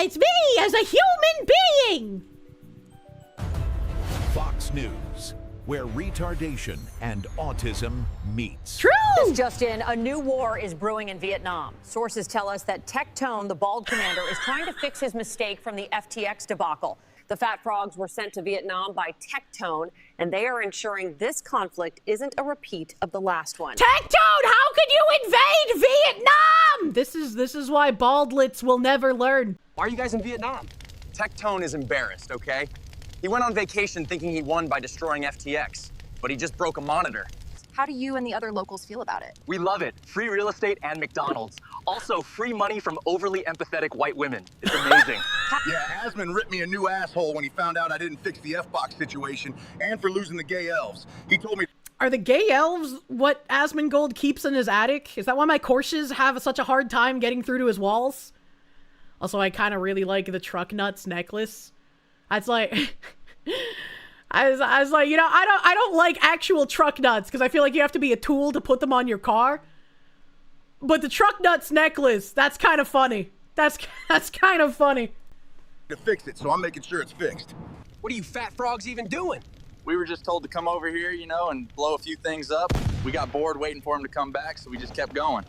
It's me as a human being! Fox News, where retardation and autism meets. True! This just in, a new war is brewing in Vietnam. Sources tell us that Tectone, the bald commander, is trying to fix his mistake from the FTX debacle. The fat frogs were sent to Vietnam by Tectone, and they are ensuring this conflict isn't a repeat of the last one. Tectone, how could you invade Vietnam? This is why baldlets will never learn. Why are you guys in Vietnam? Tectone is embarrassed, okay? He went on vacation thinking he won by destroying FTX, but he just broke a monitor. How do you and the other locals feel about it? We love it. Free real estate and McDonald's. Also, free money from overly empathetic white women. It's amazing. Yeah, Asman ripped me a new asshole when he found out I didn't fix the F-box situation and for losing the gay elves. He told me... Are the gay elves what Asmongold keeps in his attic? Is that why my Kirsches have such a hard time getting through to his walls? Also, I kind of really like the truck nuts necklace. That's like... I was like, you know, I don't like actual truck nuts because I feel like you have to be a tool to put them on your car. But the truck nuts necklace, that's kind of funny. That's kind of funny. ...to fix it, so I'm making sure it's fixed. What are you fat frogs even doing? We were just told to come over here, you know, and blow a few things up. We got bored waiting for him to come back, so we just kept going.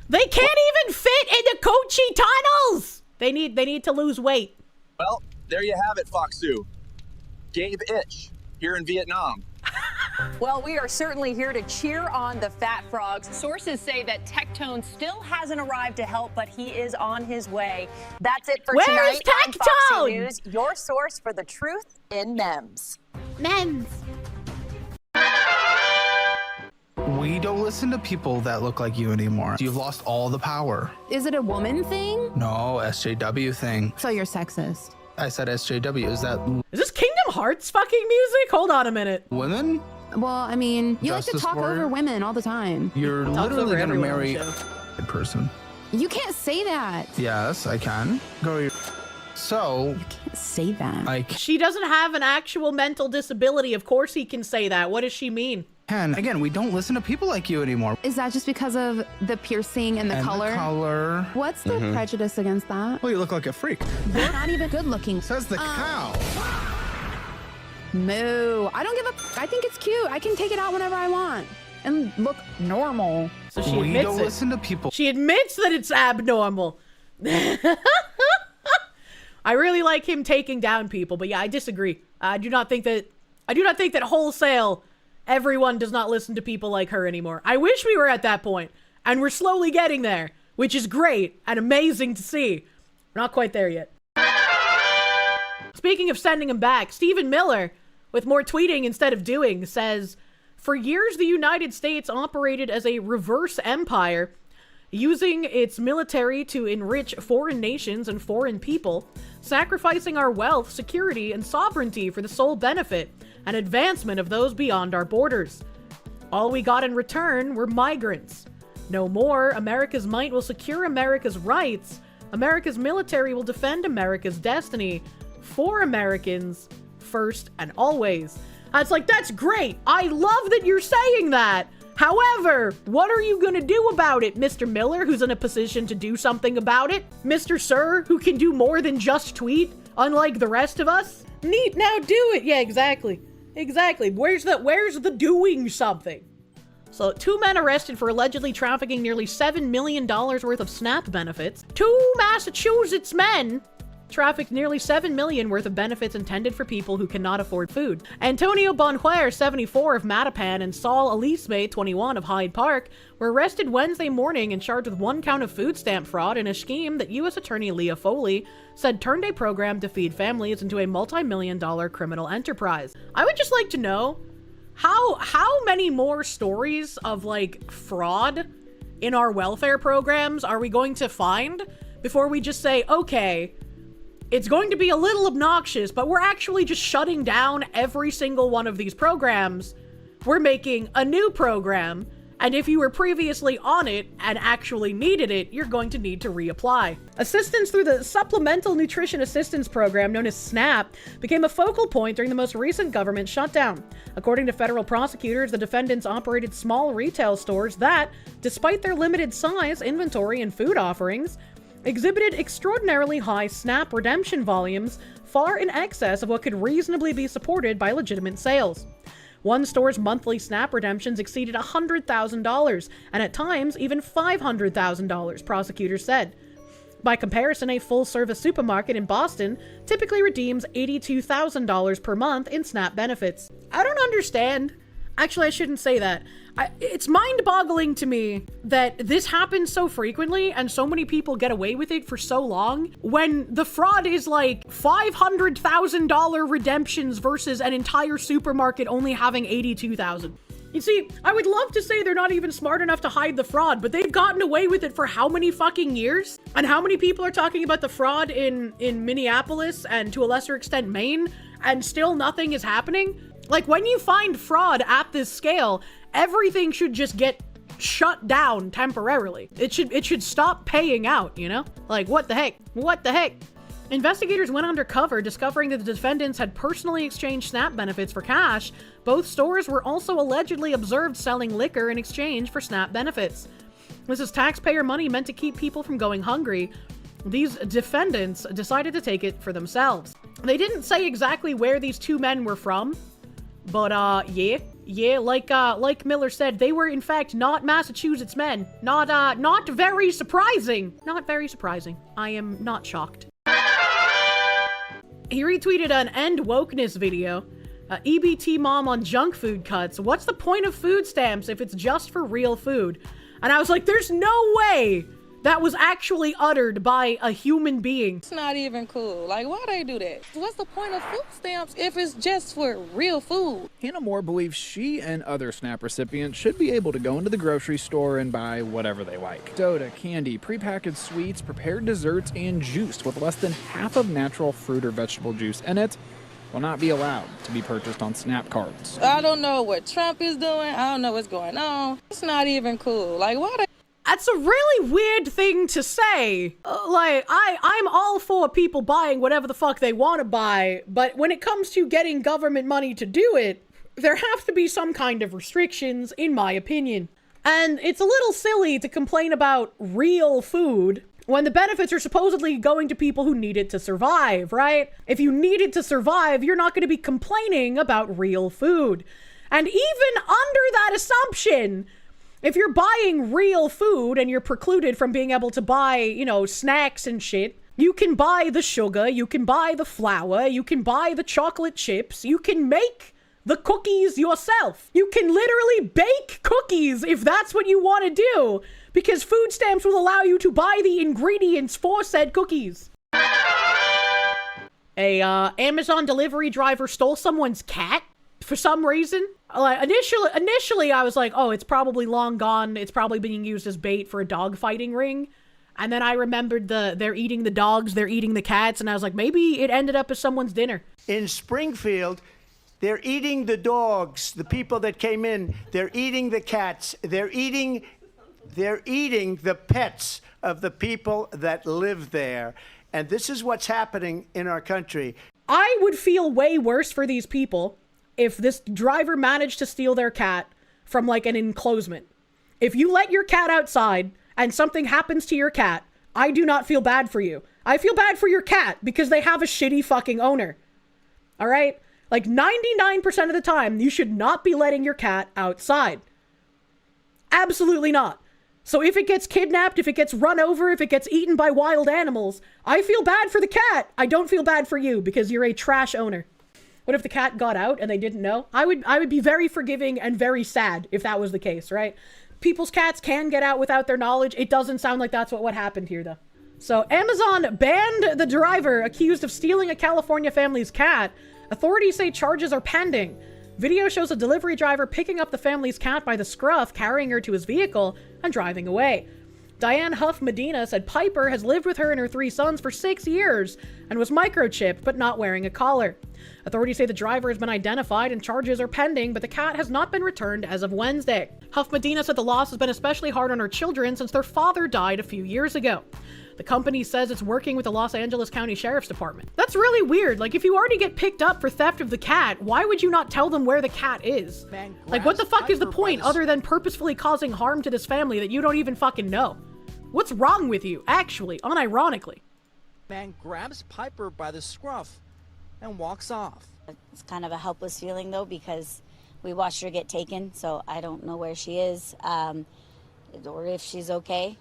They can't even fit in the Kochi tunnels! They need to lose weight. Well, there you have it, Foxu. Gabe Itch, here in Vietnam. Well, we are certainly here to cheer on the fat frogs. Sources say that Tectone still hasn't arrived to help, but he is on his way. That's it for Where's tonight on Foxu Tectone? News, your source for the truth in memes. Mems. We don't listen to people that look like you anymore. You've lost all the power. Is it a woman thing? No, SJW thing. So you're sexist. I said SJW. Is that Is this Kingdom Hearts fucking music? Hold on a minute. women? Well, I mean, you like to Justice talk warrior? over women all the time. You're Talks literally over gonna everyone on marry the a show. person. You can't say that. Yes, I can. Go. So, You can't say that. I She doesn't have an actual mental disability. Of course he can say that. What does she mean? can. Again, we don't listen to people like you anymore. Is that just because of the piercing and the And color? the color. What's the prejudice against that? Well, you look like a freak. You're not even good looking. Says the cow. Moo. I don't give a. I think it's cute. I can take it out whenever I want and look normal. So she We admits don't it. listen to people. She admits that it's abnormal. I really like him taking down people, but yeah, I disagree. I do not think that wholesale everyone does not listen to people like her anymore. I wish we were at that point, and we're slowly getting there, which is great and amazing to see. We're not quite there yet. Speaking of sending him back, Stephen Miller, with more tweeting instead of doing, says, for years the United States operated as a reverse empire, using its military to enrich foreign nations and foreign people, sacrificing our wealth, security, and sovereignty for the sole benefit and advancement of those beyond our borders. All we got in return were migrants. No more, America's might will secure America's rights. America's military will defend America's destiny for Americans first and always. It's like, that's great. I love that you're saying that. However, what are you gonna do about it, Mr. Miller, who's in a position to do something about it? Mr. Sir, who can do more than just tweet, unlike the rest of us? Neat, now do it. Yeah, exactly. Exactly. Where's the doing something? So, 2 men arrested for allegedly trafficking nearly $7 million worth of SNAP benefits. 2 Massachusetts men trafficked nearly $7 million worth of benefits intended for people who cannot afford food. Antonio Bonjuer, 74, of Mattapan, and Saul Elisme, 21, of Hyde Park, were arrested Wednesday morning and charged with 1 count of food stamp fraud in a scheme that U.S. Attorney Leah Foley said turned a program to feed families into a multi-million-dollar criminal enterprise. I would just like to know, how many more stories of, like, fraud in our welfare programs are we going to find before we just say, okay, it's going to be a little obnoxious, but we're actually just shutting down every single one of these programs. We're making a new program, and if you were previously on it and actually needed it, you're going to need to reapply. Assistance through the Supplemental Nutrition Assistance Program, known as SNAP, became a focal point during the most recent government shutdown. According to federal prosecutors, the defendants operated small retail stores that, despite their limited size, inventory, and food offerings, exhibited extraordinarily high Snap redemption volumes, far in excess of what could reasonably be supported by legitimate sales. One store's monthly Snap redemptions exceeded $100,000, and at times even $500,000, prosecutors said. By comparison, a full-service supermarket in Boston typically redeems $82,000 per month in SNAP benefits. I don't understand. Actually, I shouldn't say that. It's mind-boggling to me that this happens so frequently and so many people get away with it for so long when the fraud is like $500,000 redemptions versus an entire supermarket only having $82,000. You see, I would love to say they're not even smart enough to hide the fraud, but they've gotten away with it for how many fucking years? And how many people are talking about the fraud in Minneapolis and to a lesser extent Maine, and still nothing is happening? Like, when you find fraud at this scale, everything should just get shut down temporarily. It should stop paying out, you know? Like, what the heck? What the heck? Investigators went undercover, discovering that the defendants had personally exchanged SNAP benefits for cash. Both stores were also allegedly observed selling liquor in exchange for SNAP benefits. This is taxpayer money meant to keep people from going hungry. These defendants decided to take it for themselves. They didn't say exactly where these two men were from, but yeah, like Miller said, they were in fact not Massachusetts men. Not very surprising. Not very surprising. I am not shocked. He retweeted an End Wokeness video. EBT mom on junk food cuts. What's the point of food stamps if it's just for real food? And I was like, there's no way that was actually uttered by a human being. It's not even cool. Like, why they do that? What's the point of food stamps if it's just for real food? Hannah Moore believes she and other SNAP recipients should be able to go into the grocery store and buy whatever they like. Soda, candy, prepackaged sweets, prepared desserts, and juice with less than half of natural fruit or vegetable juice in it will not be allowed to be purchased on SNAP cards. I don't know what Trump is doing. I don't know what's going on. It's not even cool. Like, why they... That's a really weird thing to say. I'm all for people buying whatever the fuck they want to buy, but when it comes to getting government money to do it, there have to be some kind of restrictions, in my opinion. And it's a little silly to complain about real food when the benefits are supposedly going to people who need it to survive, right? If you need it to survive, you're not going to be complaining about real food. And even under that assumption, if you're buying real food and you're precluded from being able to buy, you know, snacks and shit, you can buy the sugar, you can buy the flour, you can buy the chocolate chips, you can make the cookies yourself. You can literally bake cookies if that's what you want to do, because food stamps will allow you to buy the ingredients for said cookies. A Amazon delivery driver stole someone's cat for some reason. Like, initially I was like, oh, it's probably long gone. It's probably being used as bait for a dog fighting ring. And then I remembered they're eating the dogs, they're eating the cats, and I was like, maybe it ended up as someone's dinner. In Springfield, they're eating the dogs, the people that came in. They're eating the cats. They're eating the pets of the people that live there. And this is what's happening in our country. I would feel way worse for these people if this driver managed to steal their cat from like an enclosement. If you let your cat outside and something happens to your cat, I do not feel bad for you. I feel bad for your cat because they have a shitty fucking owner. All right? Like 99% of the time, you should not be letting your cat outside. Absolutely not. So if it gets kidnapped, if it gets run over, if it gets eaten by wild animals, I feel bad for the cat. I don't feel bad for you because you're a trash owner. What if the cat got out and they didn't know? I would be very forgiving and very sad if that was the case, right? People's cats can get out without their knowledge. It doesn't sound like that's what happened here, though. So Amazon banned the driver accused of stealing a California family's cat. Authorities say charges are pending. Video shows a delivery driver picking up the family's cat by the scruff, carrying her to his vehicle, and driving away. Diane Huff Medina said Piper has lived with her and her 3 sons for 6 years and was microchipped but not wearing a collar. Authorities say the driver has been identified and charges are pending, but the cat has not been returned as of Wednesday. Huff Medina said the loss has been especially hard on her children since their father died a few years ago. The company says it's working with the Los Angeles County Sheriff's Department. That's really weird. Like, if you already get picked up for theft of the cat, why would you not tell them where the cat is? Like, what the fuck is the point other than purposefully causing harm to this family that you don't even fucking know? What's wrong with you, actually, unironically? Man grabs Piper by the scruff and walks off. It's kind of a helpless feeling, though, because we watched her get taken, so I don't know where she is, or if she's okay.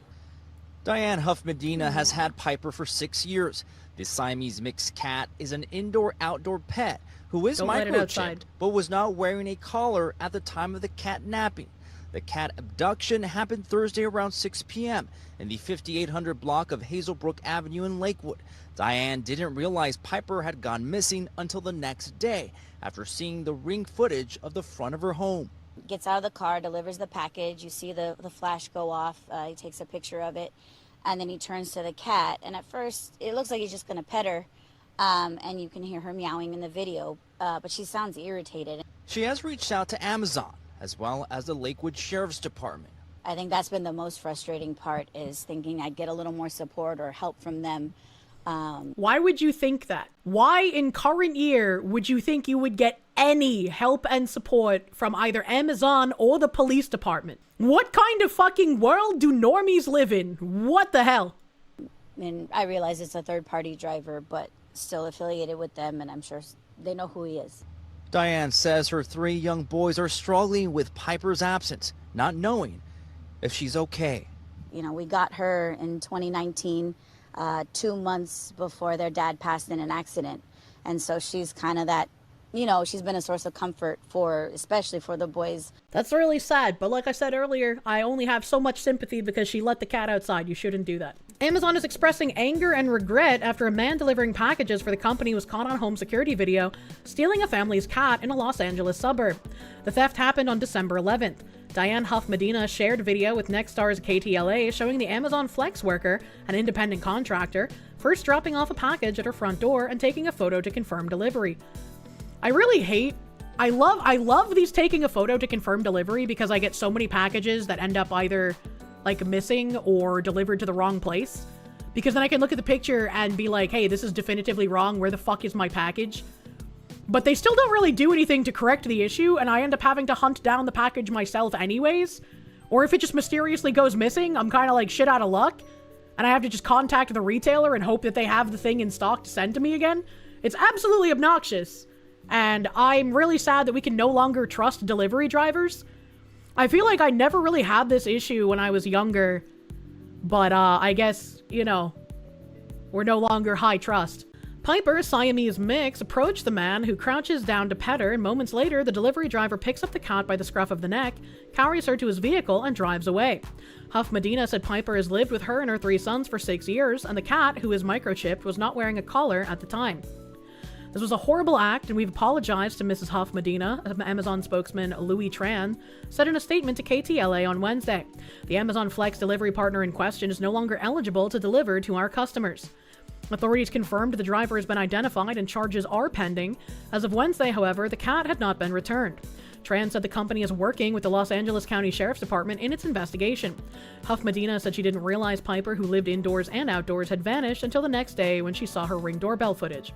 Diane Huff Medina has had Piper for 6 years. This Siamese mixed cat is an indoor-outdoor pet who is microchipped, but was not wearing a collar at the time of the cat napping. The cat abduction happened Thursday around 6 p.m. in the 5800 block of Hazelbrook Avenue in Lakewood. Diane didn't realize Piper had gone missing until the next day after seeing the ring footage of the front of her home. Gets out of the car, delivers the package. You see the flash go off. He takes a picture of it, and then he turns to the cat. And at first, it looks like he's just going to pet her, and you can hear her meowing in the video, but she sounds irritated. She has reached out to Amazon, as well as the Lakewood Sheriff's Department. I think that's been the most frustrating part, is thinking I'd get a little more support or help from them. Why would you think that? Why in current year would you think you would get any help and support from either Amazon or the police department? What kind of fucking world do normies live in? What the hell? And I realize it's a third-party driver, but still affiliated with them, and I'm sure they know who he is. Diane says her 3 young boys are struggling with Piper's absence, not knowing if she's okay. You know, we got her in 2019, 2 months before their dad passed in an accident. And so she's kind of that, you know, she's been a source of comfort especially for the boys. That's really sad, but like I said earlier, I only have so much sympathy because she let the cat outside. You shouldn't do that. Amazon is expressing anger and regret after a man delivering packages for the company was caught on home security video stealing a family's cat in a Los Angeles suburb. The theft happened on December 11th. Diane Huff Medina shared video with Nextstar's KTLA showing the Amazon Flex worker, an independent contractor, first dropping off a package at her front door and taking a photo to confirm delivery. I love these taking a photo to confirm delivery because I get so many packages that end up either like missing or delivered to the wrong place. Because then I can look at the picture and be like, hey, this is definitively wrong. Where the fuck is my package? But they still don't really do anything to correct the issue, and I end up having to hunt down the package myself anyways. Or if it just mysteriously goes missing, I'm kind of like shit out of luck, and I have to just contact the retailer and hope that they have the thing in stock to send to me again. It's absolutely obnoxious, and I'm really sad that we can no longer trust delivery drivers. I feel like I never really had this issue when I was younger, but I guess, you know, we're no longer high trust. Piper, Siamese mix, approached the man, who crouches down to pet her, and moments later, the delivery driver picks up the cat by the scruff of the neck, carries her to his vehicle, and drives away. Huff Medina said Piper has lived with her and her 3 sons for 6 years, and the cat, who is microchipped, was not wearing a collar at the time. This was a horrible act, and we've apologized to Mrs. Huff Medina, Amazon spokesman Louis Tran said in a statement to KTLA on Wednesday. The Amazon Flex delivery partner in question is no longer eligible to deliver to our customers. Authorities confirmed the driver has been identified and charges are pending. As of Wednesday, however, the cat had not been returned. Tran said the company is working with the Los Angeles County Sheriff's Department in its investigation. Huff Medina said she didn't realize Piper, who lived indoors and outdoors, had vanished until the next day when she saw her Ring doorbell footage.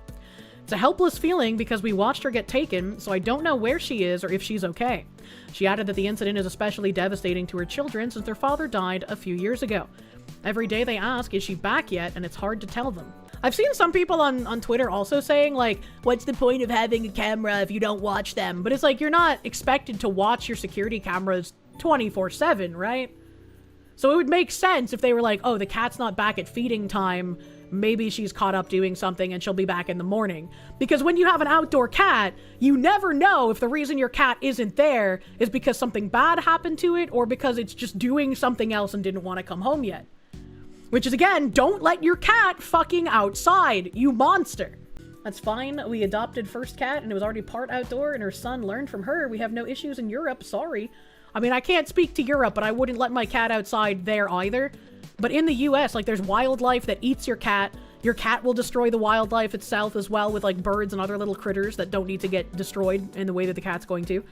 It's a helpless feeling because we watched her get taken, so I don't know where she is or if she's okay. She added that the incident is especially devastating to her children since their father died a few years ago. Every day they ask, is she back yet? And it's hard to tell them. I've seen some people on Twitter also saying, like, what's the point of having a camera if you don't watch them? But it's like, you're not expected to watch your security cameras 24/7, right? So it would make sense if they were like, oh, the cat's not back at feeding time. Maybe she's caught up doing something and she'll be back in the morning. Because when you have an outdoor cat, you never know if the reason your cat isn't there is because something bad happened to it or because it's just doing something else and didn't want to come home yet. Which is, again, don't let your cat fucking outside, you monster. That's fine. We adopted first cat and it was already part outdoor and her son learned from her. We have no issues in Europe, sorry. I mean, I can't speak to Europe, but I wouldn't let my cat outside there either. But in the US, like, there's wildlife that eats your cat. Your cat will destroy the wildlife itself as well with, like, birds and other little critters that don't need to get destroyed in the way that the cat's going to.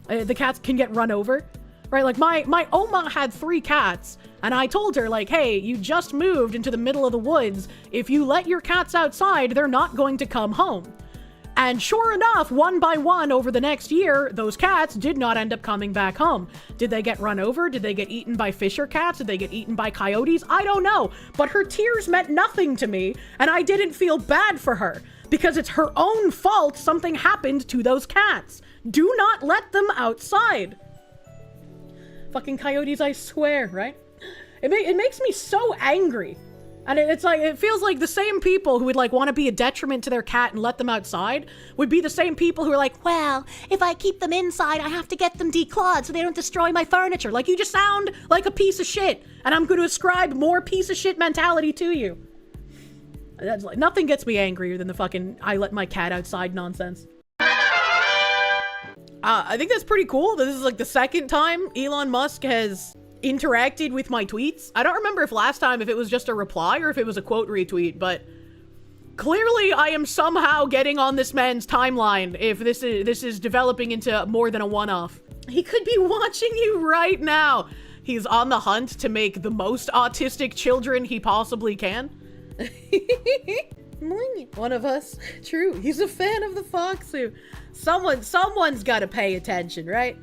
The cats can get run over. Right, like my Oma had 3 cats, and I told her, like, hey, you just moved into the middle of the woods. If you let your cats outside, they're not going to come home. And sure enough, one by one over the next year, those cats did not end up coming back home. Did they get run over? Did they get eaten by fisher cats? Did they get eaten by coyotes? I don't know. But her tears meant nothing to me, and I didn't feel bad for her, because it's her own fault something happened to those cats. Do not let them outside. Fucking coyotes, I swear, right? It makes me so angry. And it's like, it feels like the same people who would like want to be a detriment to their cat and let them outside would be the same people who are like, well, if I keep them inside, I have to get them declawed so they don't destroy my furniture. Like, you just sound like a piece of shit, and I'm going to ascribe more piece of shit mentality to you. That's like, nothing gets me angrier than the fucking I let my cat outside nonsense. I think that's pretty cool. This is like the second time Elon Musk has interacted with my tweets. I don't remember if last time if it was just a reply or if it was a quote retweet, but clearly I am somehow getting on this man's timeline if this is developing into more than a one-off. He could be watching you right now. He's on the hunt to make the most autistic children he possibly can. One of us. True. He's a fan of the Foxu. Someone's got to pay attention, right?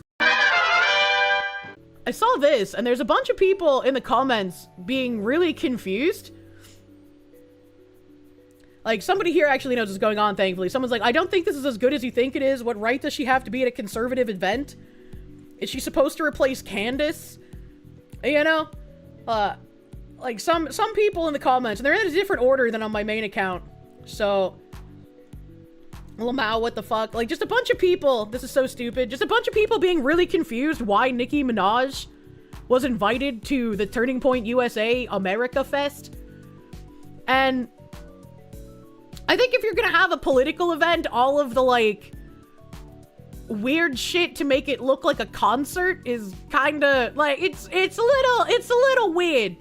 I saw this, and there's a bunch of people in the comments being really confused. Like, somebody here actually knows what's going on, thankfully. Someone's like, I don't think this is as good as you think it is. What right does she have to be at a conservative event? Is she supposed to replace Candace? You know? Like, some people in the comments, and they're in a different order than on my main account. So, Lamau, what the fuck? Like, just a bunch of people, this is so stupid, just a bunch of people being really confused why Nicki Minaj was invited to the Turning Point USA America Fest. And I think if you're gonna have a political event, all of the, like, weird shit to make it look like a concert is kinda, like, it's a little weird.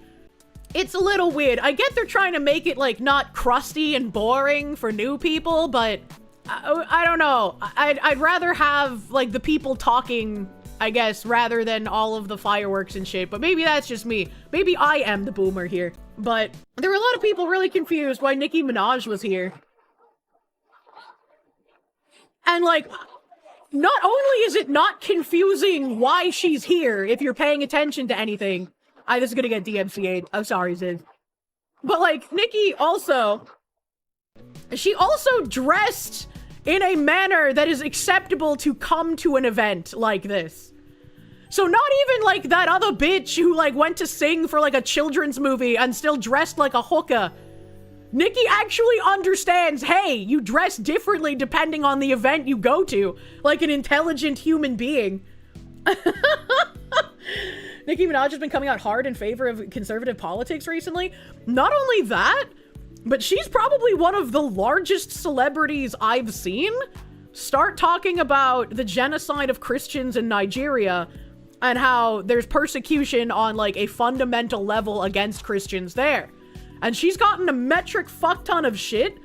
It's a little weird. I get they're trying to make it, like, not crusty and boring for new people, but I don't know. I'd rather have, like, the people talking, I guess, rather than all of the fireworks and shit. But maybe that's just me. Maybe I am the boomer here. But there were a lot of people really confused why Nicki Minaj was here. And, like, not only is it not confusing why she's here, if you're paying attention to anything. This is gonna get DMCA'd. I'm sorry, Ziz. But, like, Nicki also... She also dressed in a manner that is acceptable to come to an event like this. So not even like that other bitch who like went to sing for like a children's movie and still dressed like a hooker. Nicki actually understands, hey, you dress differently depending on the event you go to, like an intelligent human being. Nicki Minaj has been coming out hard in favor of conservative politics recently. Not only that, but she's probably one of the largest celebrities I've seen start talking about the genocide of Christians in Nigeria and how there's persecution on like a fundamental level against Christians there. And she's gotten a metric fuck ton of shit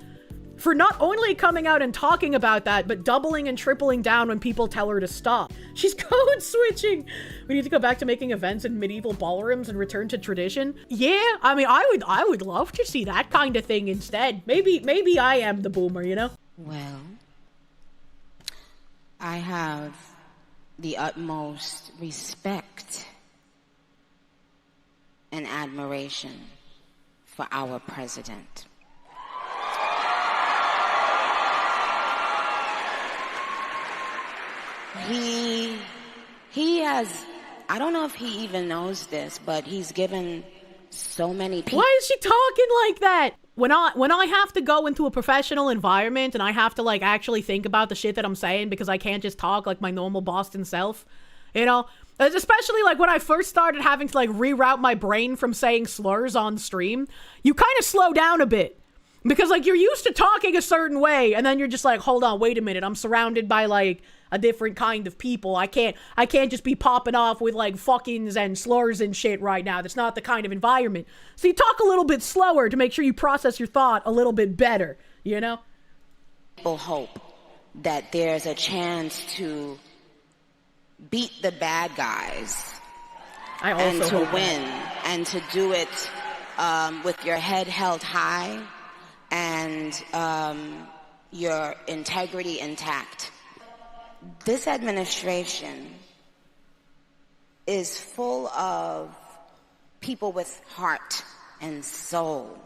for not only coming out and talking about that, but doubling and tripling down when people tell her to stop. She's code switching. We need to go back to making events in medieval ballrooms and return to tradition. Yeah, I mean, I would love to see that kind of thing instead. Maybe I am the boomer, you know? Well, I have the utmost respect and admiration for our president. He has, I don't know if he even knows this, but he's given so many people. Why is she talking like that? When I have to go into a professional environment and I have to like actually think about the shit that I'm saying because I can't just talk like my normal Boston self, you know? Especially like when I first started having to like reroute my brain from saying slurs on stream, you kind of slow down a bit. Because like you're used to talking a certain way and then you're just like, hold on, wait a minute, I'm surrounded by like a different kind of people. I can't just be popping off with like fuckings and slurs and shit right now. That's not the kind of environment. So you talk a little bit slower to make sure you process your thought a little bit better, you know? People hope that there's a chance to beat the bad guys and to win and to do it with your head held high and your integrity intact. This administration is full of people with heart and soul.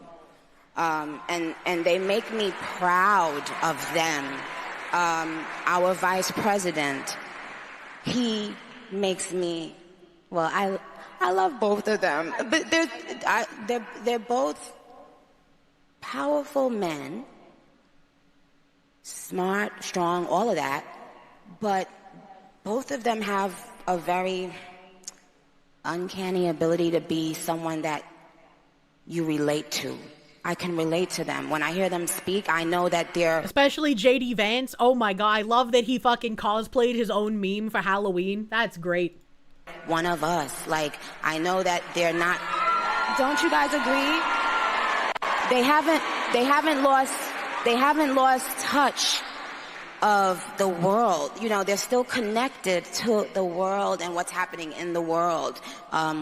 And they make me proud of them. Our vice president, he makes me, well, I love both of them, but they're both powerful men, smart, strong, all of that, but both of them have a very uncanny ability to be someone that you relate to. I can relate to them. When I hear them speak, I know that they're... Especially JD Vance. Oh my god, I love that he fucking cosplayed his own meme for Halloween. That's great. One of us. Like, I know that they're not... Don't you guys agree? They haven't lost touch of the world. You know, they're still connected to the world and what's happening in the world,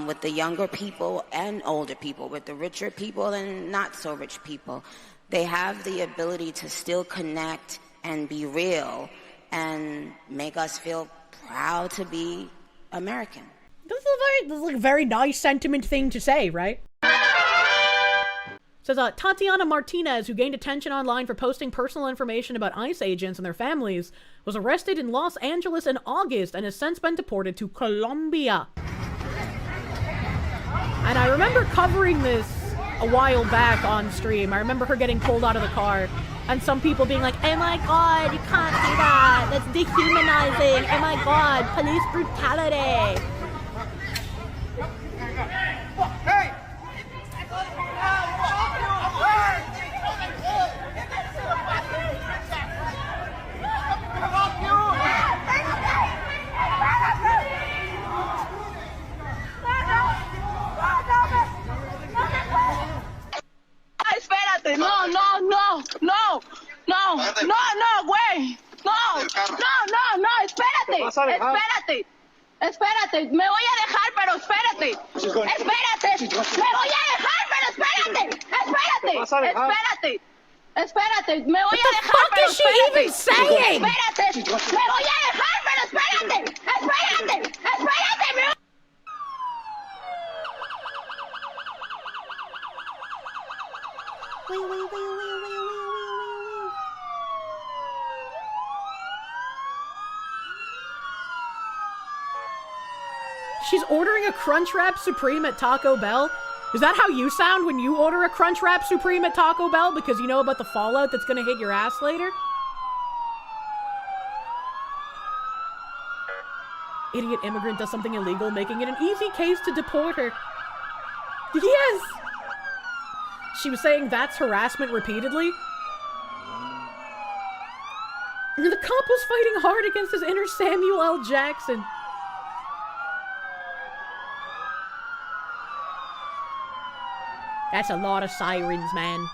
with the younger people and older people, with the richer people and not so rich people. They have the ability to still connect and be real and make us feel proud to be American. This is like a very nice sentiment thing to say, right? Says Tatiana Martinez, who gained attention online for posting personal information about ICE agents and their families, was arrested in Los Angeles in August and has since been deported to Colombia. And I remember covering this a while back on stream. I remember her getting pulled out of the car and some people being like, oh my god, you can't do that. That's dehumanizing. Oh my god, police brutality. Hey! Espérate, no, güey, no, espérate, me voy a dejar, pero espérate, me voy a dejar, pero espérate, me voy a dejar, pero espérate, saying? Espérate, me voy a dejar, pero espérate, She's ordering a Crunchwrap Supreme at Taco Bell. Is that how you sound when you order a Crunchwrap Supreme at Taco Bell? Because you know about the fallout that's gonna hit your ass later? Idiot immigrant does something illegal, making it an easy case to deport her. Yes! She was saying that's harassment repeatedly. The cop was fighting hard against his inner Samuel L. Jackson. That's a lot of sirens, man.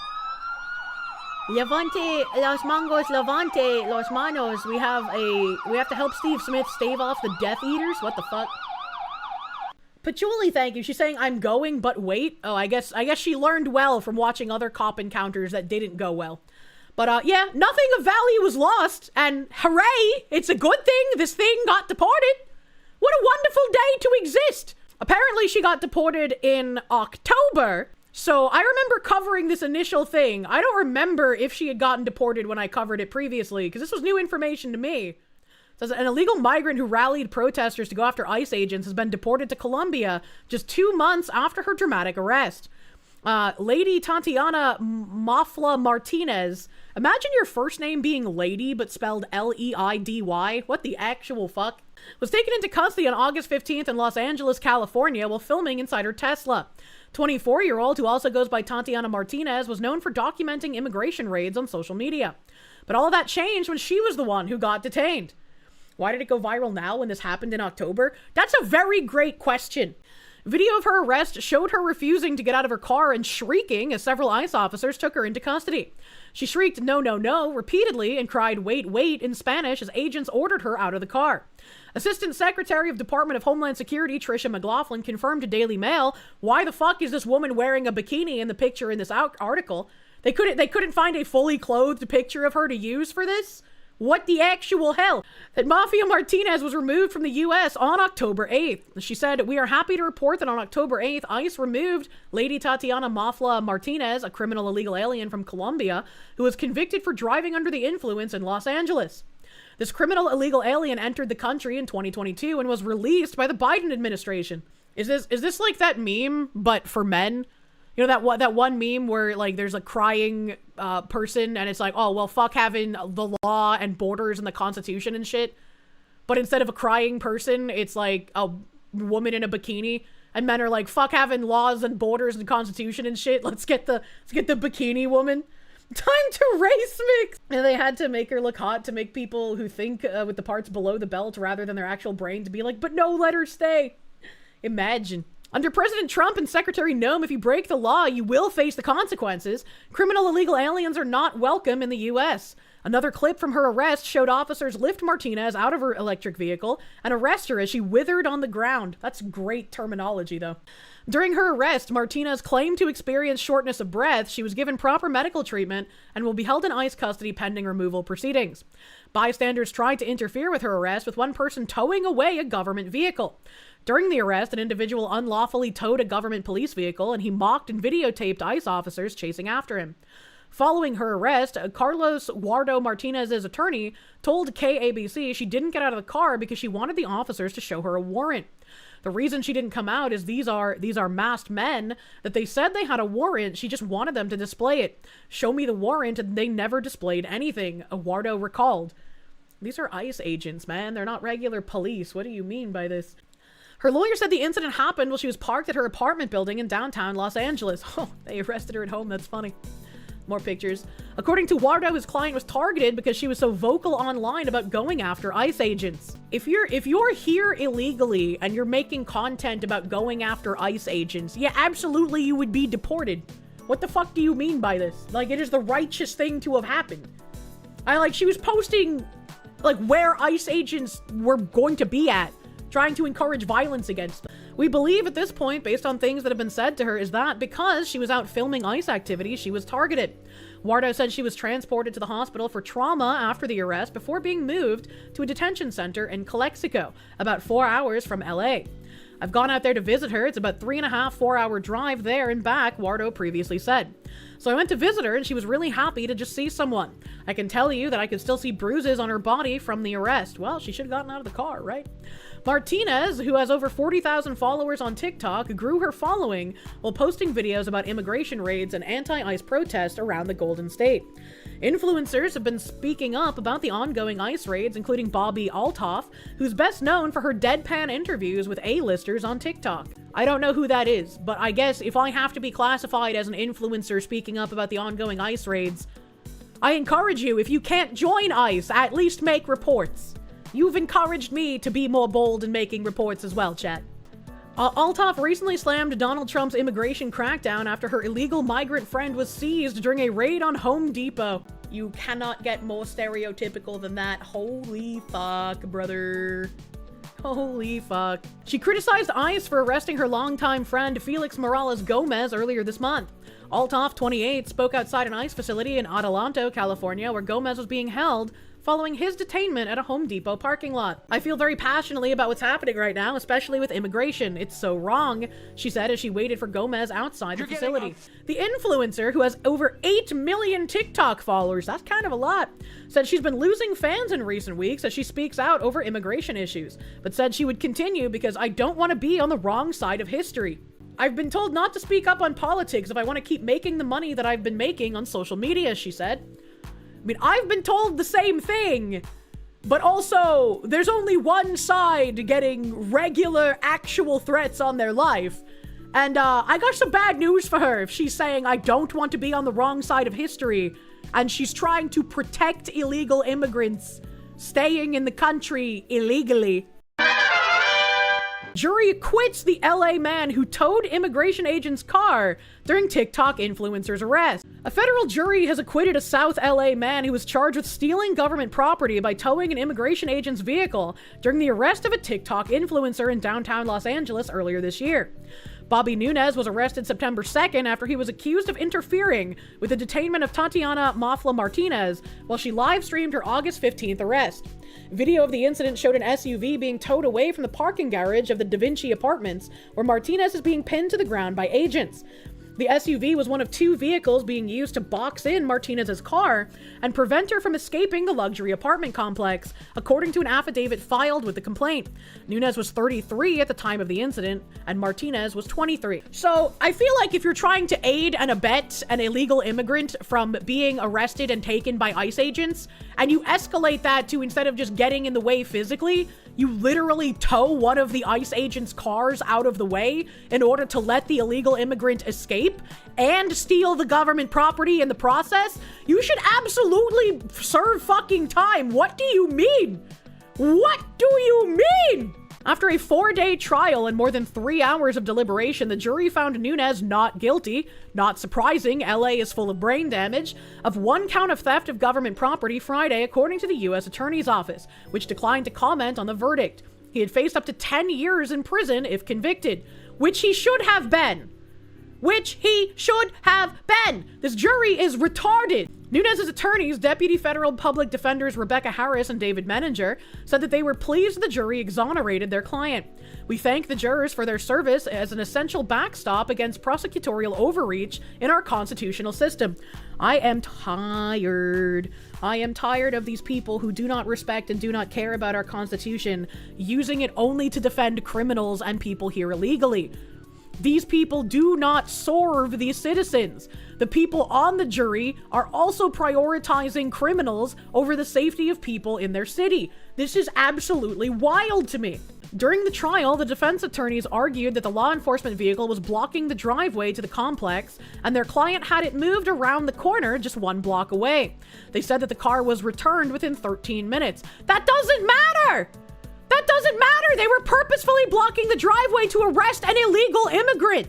Levante, Los Mangos, Levante, Los Manos. We have to help Steve Smith stave off the Death Eaters? What the fuck? Patchouli, thank you. She's saying, I'm going, but wait. Oh, I guess she learned well from watching other cop encounters that didn't go well. But, yeah, nothing of value was lost. And hooray, it's a good thing this thing got deported. What a wonderful day to exist. Apparently she got deported in October. So I remember covering this initial thing. I don't remember if she had gotten deported when I covered it previously, because this was new information to me. It says an illegal migrant who rallied protesters to go after ICE agents has been deported to Colombia just 2 months after her dramatic arrest. Lady Tatiana Mafla Martinez. Imagine your first name being Lady, but spelled L-E-I-D-Y. What the actual fuck? Was taken into custody on August 15th in Los Angeles, California, while filming inside her Tesla. 24-year-old, who also goes by Tatiana Martinez, was known for documenting immigration raids on social media. But all of that changed when she was the one who got detained. Why did it go viral now when this happened in October? That's a very great question. Video of her arrest showed her refusing to get out of her car and shrieking as several ICE officers took her into custody. She shrieked, no, no, no, repeatedly and cried, wait, wait, in Spanish as agents ordered her out of the car. Assistant Secretary of Department of Homeland Security, Tricia McLaughlin, confirmed to Daily Mail, why the fuck is this woman wearing a bikini in the picture in this article? They couldn't find a fully clothed picture of her to use for this? What the actual hell? That Mafia Martinez was removed from the U.S. on October 8th. She said, "We are happy to report that on October 8th, ICE removed Lady Tatiana Mafla Martinez, a criminal illegal alien from Colombia, who was convicted for driving under the influence in Los Angeles. This criminal illegal alien entered the country in 2022 and was released by the Biden administration." Is this like that meme, but for men? You know that one meme where like there's a crying person and it's like, oh well, fuck having the law and borders and the Constitution and shit. But instead of a crying person, it's like a woman in a bikini, and men are like, fuck having laws and borders and Constitution and shit. Let's get the bikini woman. Time to race mix. And they had to make her look hot to make people who think with the parts below the belt rather than their actual brain to be like, but no, let her stay. Imagine. Under President Trump and Secretary Noem, if you break the law, you will face the consequences. Criminal illegal aliens are not welcome in the U.S. Another clip from her arrest showed officers lift Martinez out of her electric vehicle and arrest her as she withered on the ground. That's great terminology, though. During her arrest, Martinez claimed to experience shortness of breath. She was given proper medical treatment and will be held in ICE custody pending removal proceedings. Bystanders tried to interfere with her arrest, with one person towing away a government vehicle. During the arrest, an individual unlawfully towed a government police vehicle, and he mocked and videotaped ICE officers chasing after him. Following her arrest, Carlos Guardo Martinez's attorney told KABC she didn't get out of the car because she wanted the officers to show her a warrant. The reason she didn't come out is these are masked men that they said they had a warrant. She just wanted them to display it. Show me the warrant, and they never displayed anything, Guardo recalled. These are ICE agents, man. They're not regular police. What do you mean by this? Her lawyer said the incident happened while she was parked at her apartment building in downtown Los Angeles. Oh, they arrested her at home. That's funny. More pictures. According to Guardo, his client was targeted because she was so vocal online about going after ICE agents. If you're here illegally and you're making content about going after ICE agents, yeah, absolutely you would be deported. What the fuck do you mean by this? Like, it is the righteous thing to have happened. She was posting, like, where ICE agents were going to be at, trying to encourage violence against them. We believe at this point, based on things that have been said to her, is that because she was out filming ICE activities, she was targeted. Guardo said she was transported to the hospital for trauma after the arrest before being moved to a detention center in Calexico, about 4 hours from LA. I've gone out there to visit her. It's about 3.5-4 hour drive there and back, Guardo previously said. So I went to visit her and she was really happy to just see someone. I can tell you that I could still see bruises on her body from the arrest. Well, she should have gotten out of the car, right? Martinez, who has over 40,000 followers on TikTok, grew her following while posting videos about immigration raids and anti-ICE protests around the Golden State. Influencers have been speaking up about the ongoing ICE raids, including Bobby Althoff, who's best known for her deadpan interviews with A-listers on TikTok. I don't know who that is, but I guess if I have to be classified as an influencer speaking up about the ongoing ICE raids, I encourage you, if you can't join ICE, at least make reports. You've encouraged me to be more bold in making reports as well, chat. Althoff recently slammed Donald Trump's immigration crackdown after her illegal migrant friend was seized during a raid on Home Depot. You cannot get more stereotypical than that. Holy fuck, brother. Holy fuck. She criticized ICE for arresting her longtime friend Felix Morales Gomez earlier this month. Althoff, 28, spoke outside an ICE facility in Adelanto, California, where Gomez was being held following his detainment at a Home Depot parking lot. I feel very passionately about what's happening right now, especially with immigration. It's so wrong, she said as she waited for Gomez outside the facility. The influencer, who has over 8 million TikTok followers, that's kind of a lot, said she's been losing fans in recent weeks as she speaks out over immigration issues, but said she would continue because I don't want to be on the wrong side of history. I've been told not to speak up on politics if I want to keep making the money that I've been making on social media, she said. I mean, I've been told the same thing, but also there's only one side getting regular actual threats on their life. And I got some bad news for her if she's saying I don't want to be on the wrong side of history and she's trying to protect illegal immigrants staying in the country illegally. Jury acquits the LA man who towed immigration agent's car during TikTok influencer's arrest. A federal jury has acquitted a South LA man who was charged with stealing government property by towing an immigration agent's vehicle during the arrest of a TikTok influencer in downtown Los Angeles earlier this year. Bobby Nunes was arrested September 2nd after he was accused of interfering with the detainment of Tatiana Mafla Martinez while she live-streamed her August 15th arrest. Video of the incident showed an SUV being towed away from the parking garage of the Da Vinci Apartments, where Martinez is being pinned to the ground by agents. The SUV was one of 2 vehicles being used to box in Martinez's car and prevent her from escaping the luxury apartment complex, according to an affidavit filed with the complaint. Nunes was 33 at the time of the incident, and Martinez was 23. So I feel like if you're trying to aid and abet an illegal immigrant from being arrested and taken by ICE agents, and you escalate that to, instead of just getting in the way physically, you literally tow one of the ICE agents' cars out of the way in order to let the illegal immigrant escape and steal the government property in the process, you should absolutely serve fucking time. What do you mean? What do you mean? After a 4-day trial and more than 3 hours of deliberation, the jury found Nunes not guilty. Not surprising, LA is full of brain damage, of 1 count of theft of government property Friday, according to the U.S. Attorney's Office, which declined to comment on the verdict. He had faced up to 10 years in prison if convicted, which he should have been. This jury is retarded. Nunes' attorneys, Deputy Federal Public Defenders Rebecca Harris and David Menninger, said that they were pleased the jury exonerated their client. We thank the jurors for their service as an essential backstop against prosecutorial overreach in our constitutional system. I am tired. I am tired of these people who do not respect and do not care about our Constitution, using it only to defend criminals and people here illegally. These people do not serve these citizens. The people on the jury are also prioritizing criminals over the safety of people in their city. This is absolutely wild to me. During the trial, the defense attorneys argued that the law enforcement vehicle was blocking the driveway to the complex, and their client had it moved around the corner just 1 block away. They said that the car was returned within 13 minutes. That doesn't matter! That doesn't matter! They were purposefully blocking the driveway to arrest an illegal immigrant!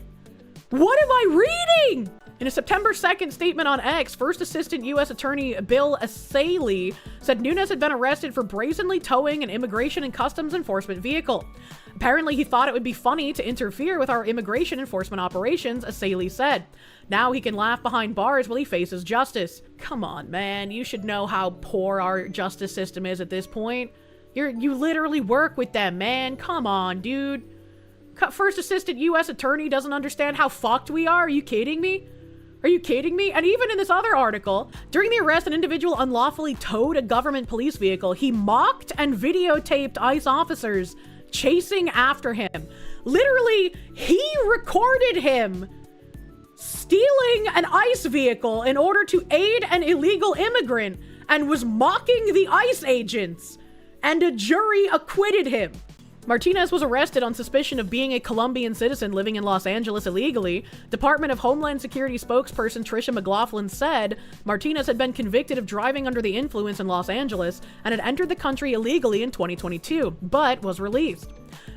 What am I reading? In a September 2nd statement on X, First Assistant U.S. Attorney Bill Asaley said Nunes had been arrested for brazenly towing an Immigration and Customs Enforcement vehicle. Apparently, he thought it would be funny to interfere with our immigration enforcement operations, Asaley said. Now he can laugh behind bars while he faces justice. Come on, man. You should know how poor our justice system is at this point. You literally work with them, man. Come on, dude. First Assistant U.S. Attorney doesn't understand how fucked we are? Are you kidding me? Are you kidding me? And even in this other article, during the arrest, an individual unlawfully towed a government police vehicle. He mocked and videotaped ICE officers chasing after him. Literally, he recorded him stealing an ICE vehicle in order to aid an illegal immigrant and was mocking the ICE agents. And a jury acquitted him. Martinez was arrested on suspicion of being a Colombian citizen living in Los Angeles illegally. Department of Homeland Security spokesperson Tricia McLaughlin said Martinez had been convicted of driving under the influence in Los Angeles and had entered the country illegally in 2022, but was released.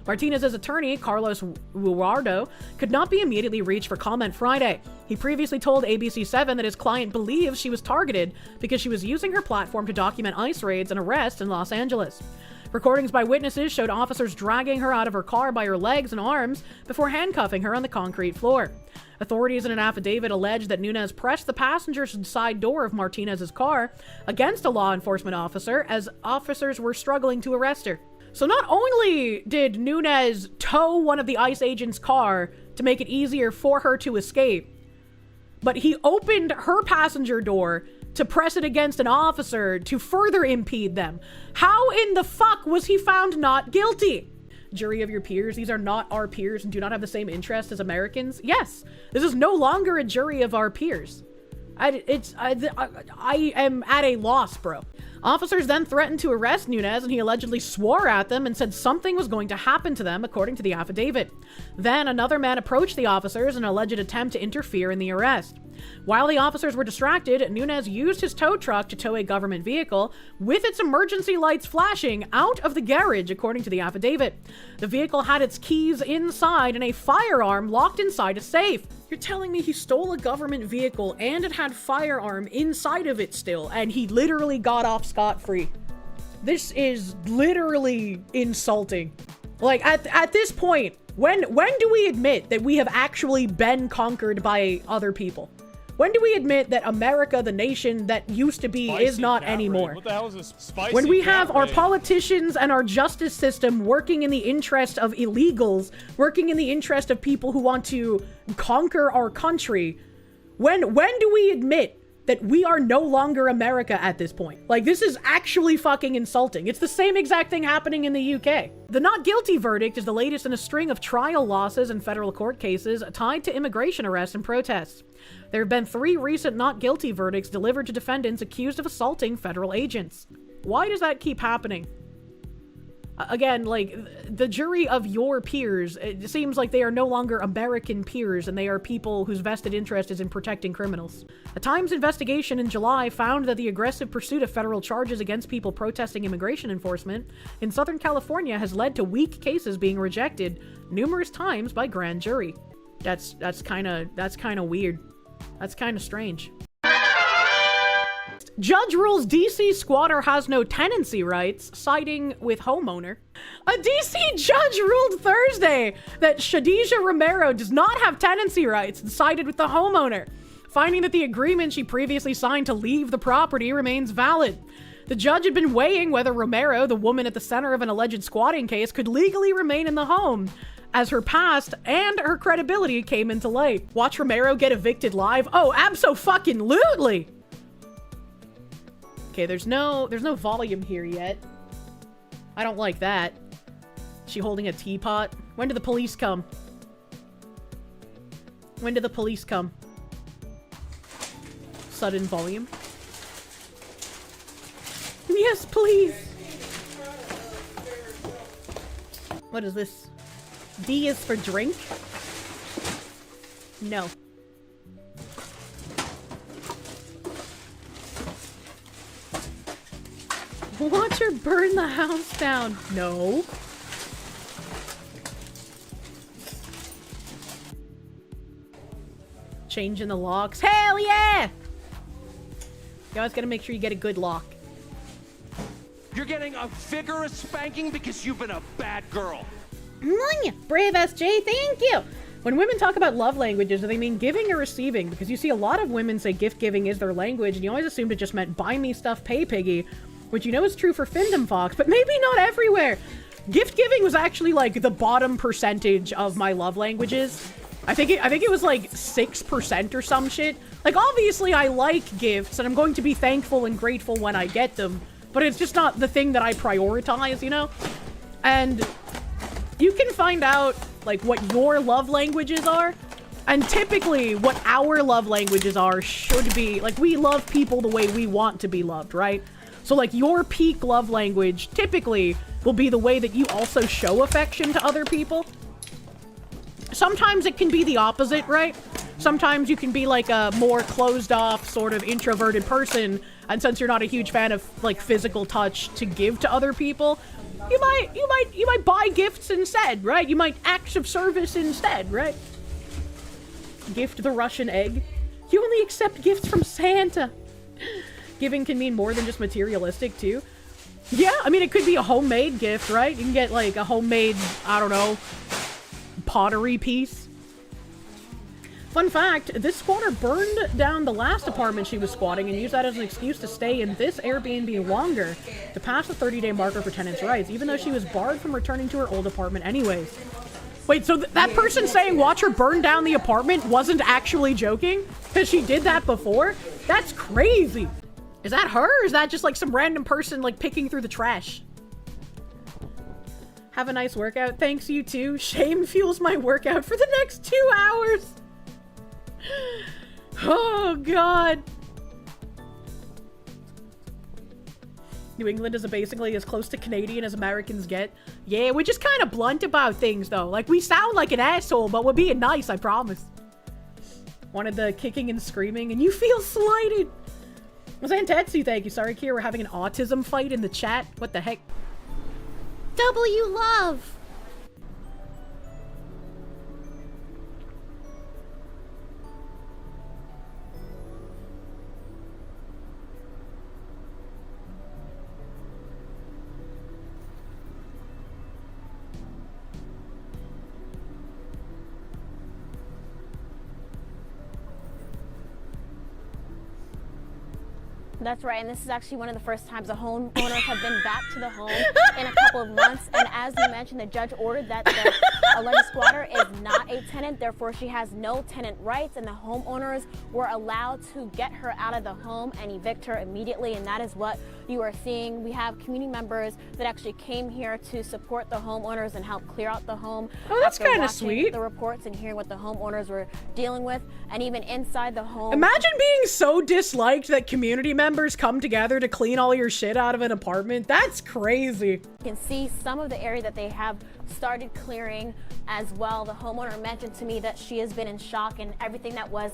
Martinez's attorney, Carlos Guardo, could not be immediately reached for comment Friday. He previously told ABC7 that his client believes she was targeted because she was using her platform to document ICE raids and arrests in Los Angeles. Recordings by witnesses showed officers dragging her out of her car by her legs and arms before handcuffing her on the concrete floor. Authorities in an affidavit alleged that Nunes pressed the passenger side door of Martinez's car against a law enforcement officer as officers were struggling to arrest her. So not only did Nunes tow one of the ICE agents' car to make it easier for her to escape, but he opened her passenger door to press it against an officer to further impede them. How in the fuck was he found not guilty? Jury of your peers, these are not our peers and do not have the same interest as Americans. Yes, this is no longer a jury of our peers. I am at a loss, bro. Officers then threatened to arrest Nunes, and he allegedly swore at them and said something was going to happen to them, according to the affidavit. Then another man approached the officers in an alleged attempt to interfere in the arrest. While the officers were distracted, Nunes used his tow truck to tow a government vehicle with its emergency lights flashing out of the garage, according to the affidavit. The vehicle had its keys inside and a firearm locked inside a safe. You're telling me he stole a government vehicle and it had firearm inside of it still, and he literally got off scot-free? This is literally insulting. Like, at this point, When do we admit that we have actually been conquered by other people? When do we admit that America, the nation that used to be, is not anymore? What the hell is this spicy When we have our cat politicians and our justice system working in the interest of illegals, working in the interest of people who want to conquer our country, when do we admit that we are no longer America at this point? Like, this is actually fucking insulting. It's the same exact thing happening in the UK. The not guilty verdict is the latest in a string of trial losses in federal court cases tied to immigration arrests and protests. There have been 3 recent not guilty verdicts delivered to defendants accused of assaulting federal agents. Why does that keep happening? Again, like, the jury of your peers, it seems like they are no longer American peers and they are people whose vested interest is in protecting criminals. A Times investigation in July found that the aggressive pursuit of federal charges against people protesting immigration enforcement in Southern California has led to weak cases being rejected numerous times by grand jury. That's kind of weird. That's kind of strange. Judge rules DC squatter has no tenancy rights, siding with homeowner. A DC judge ruled Thursday that Shadija Romero does not have tenancy rights and sided with the homeowner, finding that the agreement she previously signed to leave the property remains valid. The judge had been weighing whether Romero, the woman at the center of an alleged squatting case, could legally remain in the home, as her past and her credibility came into light. Watch Romero get evicted live? Oh, abso-fucking-lutely! Okay, there's no volume here yet. I don't like that. She holding a teapot? When do the police come? When do the police come? Sudden volume. Yes, please! What is this? D is for drink? No. Watch her burn the house down. No. Changing the locks. Hell yeah! You always gotta make sure you get a good lock. You're getting a vigorous spanking because you've been a bad girl. Brave SJ, thank you! When women talk about love languages, do they mean giving or receiving? Because you see a lot of women say gift giving is their language, and you always assumed it just meant buy me stuff, pay piggy, which you know is true for Findom Fox, but maybe not everywhere. Gift giving was actually like the bottom percentage of my love languages. I think it was like 6% or some shit. Like, obviously I like gifts, and I'm going to be thankful and grateful when I get them, but it's just not the thing that I prioritize, you know? And you can find out, like, what your love languages are, and typically what our love languages are should be, like, we love people the way we want to be loved, right? So, like, your peak love language typically will be the way that you also show affection to other people. Sometimes it can be the opposite, right? Sometimes you can be, like, a more closed-off, sort of introverted person, and since you're not a huge fan of, like, physical touch to give to other people, you might buy gifts instead, right? You might acts of service instead, right? Gift the Russian egg. You only accept gifts from Santa. Giving can mean more than just materialistic, too. Yeah, I mean, it could be a homemade gift, right? You can get, like, a homemade, I don't know, pottery piece. Fun fact, this squatter burned down the last apartment she was squatting and used that as an excuse to stay in this Airbnb longer to pass the 30-day marker for tenants' rights, even though she was barred from returning to her old apartment anyways. Wait, so that person saying watch her burn down the apartment wasn't actually joking? Because she did that before? That's crazy! Is that her, or is that just like some random person like picking through the trash? Have a nice workout. Thanks, you too. Shame fuels my workout for the next 2 hours. Oh, God. New England is basically as close to Canadian as Americans get. Yeah, we're just kind of blunt about things, though. Like, we sound like an asshole, but we're being nice, I promise. Wanted the kicking and screaming, and you feel slighted. Zantetsu, thank you. Sorry, Kier, we're having an autism fight in the chat. What the heck? W love. That's right, and this is actually one of the first times the homeowners have been back to the home in a couple of months. And as you mentioned, the judge ordered that the alleged squatter is not a tenant, therefore she has no tenant rights, and the homeowners were allowed to get her out of the home and evict her immediately, and that is what you are seeing. We have community members that actually came here to support the homeowners and help clear out the home. Oh, that's kind of sweet. The reports and hearing what the homeowners were dealing with, and even inside the home. Imagine being so disliked that community members come together to clean all your shit out of an apartment. That's crazy. You can see some of the area that they have started clearing as well. The homeowner mentioned to me that she has been in shock and everything that was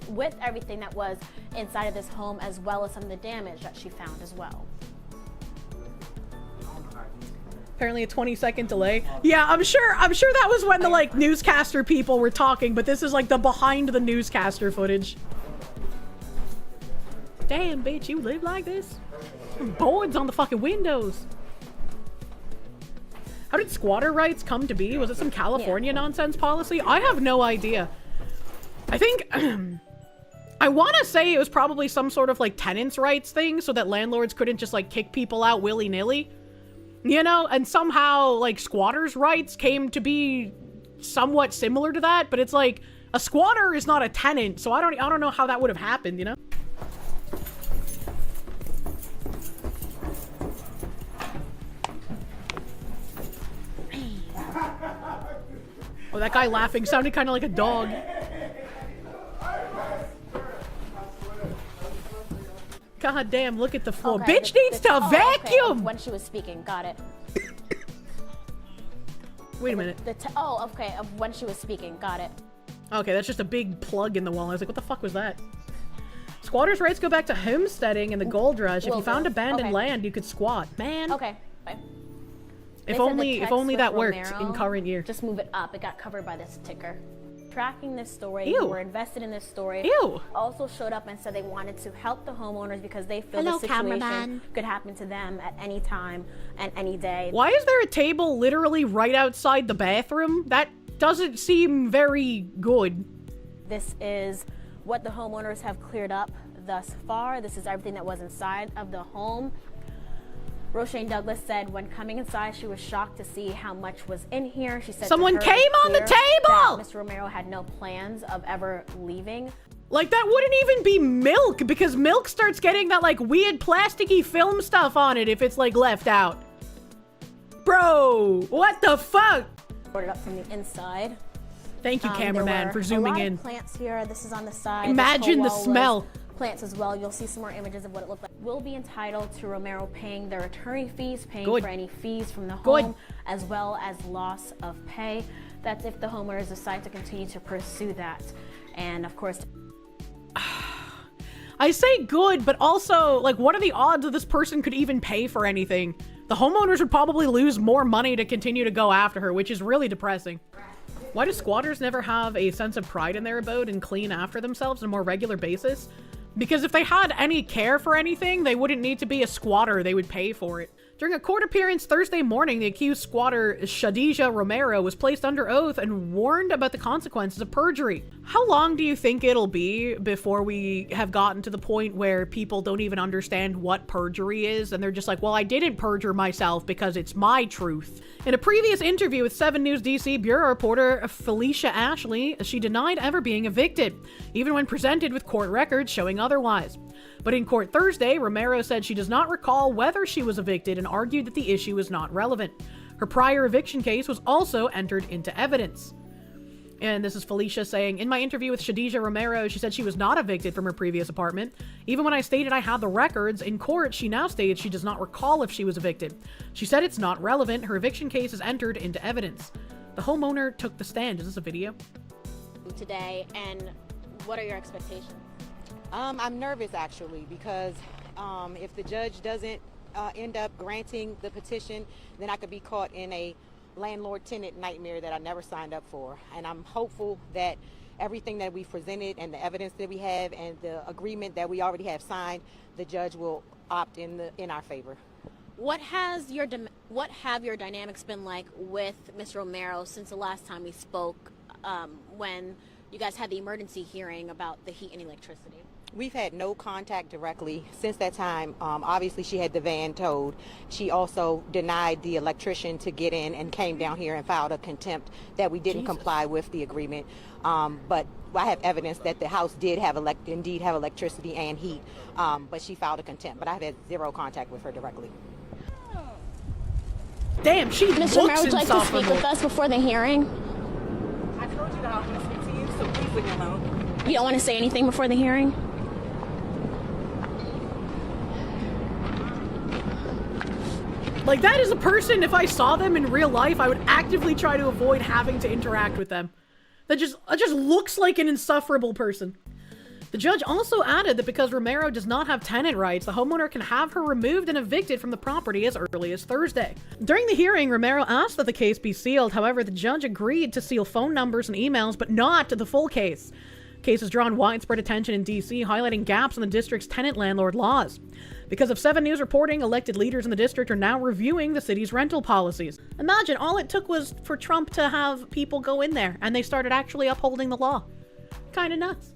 with everything that was inside of this home, as well as some of the damage that she found as well. Apparently a 20-second delay. Yeah, I'm sure that was when the like newscaster people were talking, but this is like the behind the newscaster footage. Damn, bitch, you live like this? Boards on the fucking windows. How did squatter rights come to be? Was it some California nonsense policy? I have no idea. I think I want to say it was probably some sort of like tenants' rights thing so that landlords couldn't just like kick people out willy-nilly. You know, and somehow like squatters' rights came to be somewhat similar to that, but it's like a squatter is not a tenant, so I don't know how that would have happened, you know? Oh, that guy laughing sounded kind of like a dog. God damn, look at the floor. Okay, Bitch needs to vacuum! Okay, when she was speaking, got it. Wait a minute. Of when she was speaking, got it. Okay, that's just a big plug in the wall. I was like, what the fuck was that? Squatters' rights go back to homesteading and the gold rush. If you found abandoned land, you could squat. Man. Okay, bye. If only that worked in current year. Just move it up. It got covered by this ticker. Tracking this story, Ew. who were invested in this story, Ew. also showed up and said they wanted to help the homeowners because they feel Hello, the situation cameraman. could happen to them at any time and any day. Why is there a table literally right outside the bathroom? That doesn't seem very good. This is what the homeowners have cleared up thus far. This is everything that was inside of the home. Roshane Douglas said when coming inside, she was shocked to see how much was in here. She said Someone came on the table! Mr. Romero had no plans of ever leaving. Like, that wouldn't even be milk, because milk starts getting that, like, weird plasticky film stuff on it if it's, like, left out. Bro, what the fuck? Brought it up from the inside. Thank you, cameraman, for zooming in. Plants here. This is on the side. Imagine the smell. Plants as well. You'll see some more images of what it looked like. Will be entitled to Romero paying their attorney fees, paying for any fees from the home, as well as loss of pay. That's if the homeowners decide to continue to pursue that. And of course, I say good, but also, like, what are the odds that this person could even pay for anything? The homeowners would probably lose more money to continue to go after her, which is really depressing. Why do squatters never have a sense of pride in their abode and clean after themselves on a more regular basis? Because if they had any care for anything, they wouldn't need to be a squatter. They would pay for it. During a court appearance Thursday morning, the accused squatter, Khadijah Romero, was placed under oath and warned about the consequences of perjury. How long do you think it'll be before we have gotten to the point where people don't even understand what perjury is, and they're just like, well, I didn't perjure myself because it's my truth? In a previous interview with 7 News DC bureau reporter Felicia Ashley, she denied ever being evicted, even when presented with court records showing otherwise. But in court Thursday, Romero said she does not recall whether she was evicted and argued that the issue is not relevant. Her prior eviction case was also entered into evidence. And this is Felicia saying, in my interview with Khadijah Romero, she said she was not evicted from her previous apartment. Even when I stated I had the records in court, she now states she does not recall if she was evicted. She said it's not relevant. Her eviction case is entered into evidence. The homeowner took the stand. Is this a video? Today, and what are your expectations? I'm nervous actually because if the judge doesn't end up granting the petition, then I could be caught in a landlord-tenant nightmare that I never signed up for. And I'm hopeful that everything that we presented and the evidence that we have and the agreement that we already have signed, the judge will opt in our favor. What have your dynamics been like with Ms. Romero since the last time we spoke when you guys had the emergency hearing about the heat and electricity? We've had no contact directly since that time. Obviously, she had the van towed. She also denied the electrician to get in and came down here and filed a contempt that we didn't comply with the agreement. But I have evidence that the house did have indeed have electricity and heat, but she filed a contempt. But I've had zero contact with her directly. Damn, she Mr. Mayor, would you like to speak with us before the hearing? I told you that I was going to speak to you, so please leave me alone. You don't want to say anything before the hearing? Like, that is a person, if I saw them in real life, I would actively try to avoid having to interact with them. That just looks like an insufferable person. The judge also added that because Romero does not have tenant rights, the homeowner can have her removed and evicted from the property as early as Thursday. During the hearing, Romero asked that the case be sealed. However, the judge agreed to seal phone numbers and emails, but not the full case. The case has drawn widespread attention in D.C., highlighting gaps in the district's tenant-landlord laws. Because of 7 News reporting, elected leaders in the district are now reviewing the city's rental policies. Imagine, all it took was for Trump to have people go in there, and they started actually upholding the law. Kinda nuts.